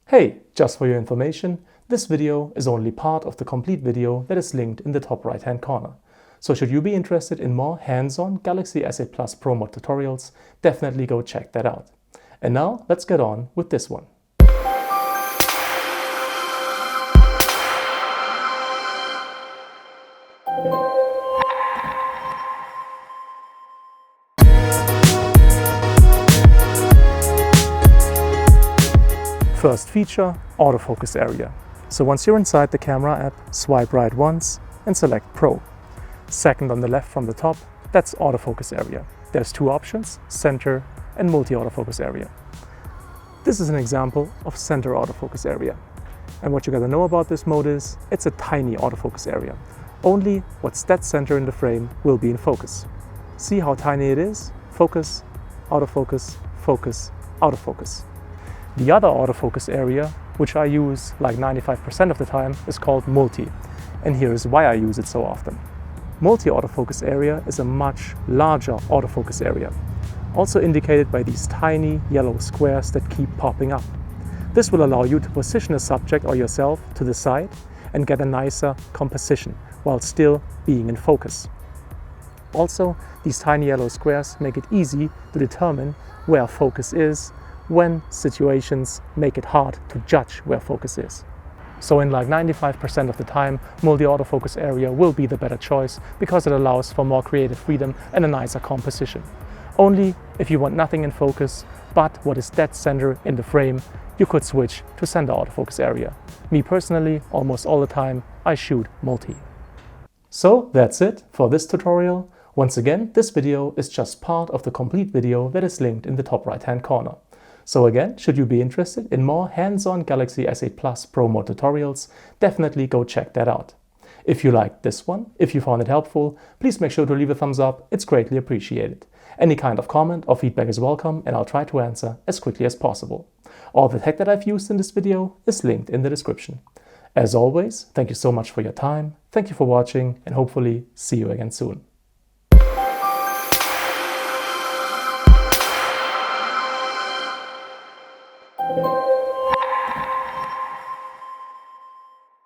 Hey, just for your information, this video is only part of the complete video that is linked in the top right hand corner. So should you be interested in more hands-on Galaxy S8 Plus Pro Mod tutorials, definitely go check that out. And now let's get on with this one. First feature, autofocus area. So once you're inside the camera app, swipe right once and select Pro. Second on the left from the top, that's autofocus area. There's two options, center and multi-autofocus area. This is an example of center autofocus area. And what you gotta know about this mode is, it's a tiny autofocus area. Only what's dead center in the frame will be in focus. See how tiny it is? Focus, autofocus, focus, autofocus. The other autofocus area, which I use like 95% of the time, is called multi. And here is why I use it so often. Multi-autofocus area is a much larger autofocus area, also indicated by these tiny yellow squares that keep popping up. This will allow you to position a subject or yourself to the side and get a nicer composition while still being in focus. Also, these tiny yellow squares make it easy to determine where focus is when situations make it hard to judge where focus is. So in like 95% of the time, multi-autofocus area will be the better choice because it allows for more creative freedom and a nicer composition. Only if you want nothing in focus, but what is dead center in the frame, you could switch to center autofocus area. Me personally, almost all the time, I shoot multi. So that's it for this tutorial. Once again, this video is just part of the complete video that is linked in the top right hand corner. So again, should you be interested in more hands-on Galaxy S8 Plus Pro Mod tutorials, definitely go check that out. If you liked this one, if you found it helpful, please make sure to leave a thumbs up, it's greatly appreciated. Any kind of comment or feedback is welcome and I'll try to answer as quickly as possible. All the tech that I've used in this video is linked in the description. As always, thank you so much for your time, thank you for watching and hopefully see you again soon.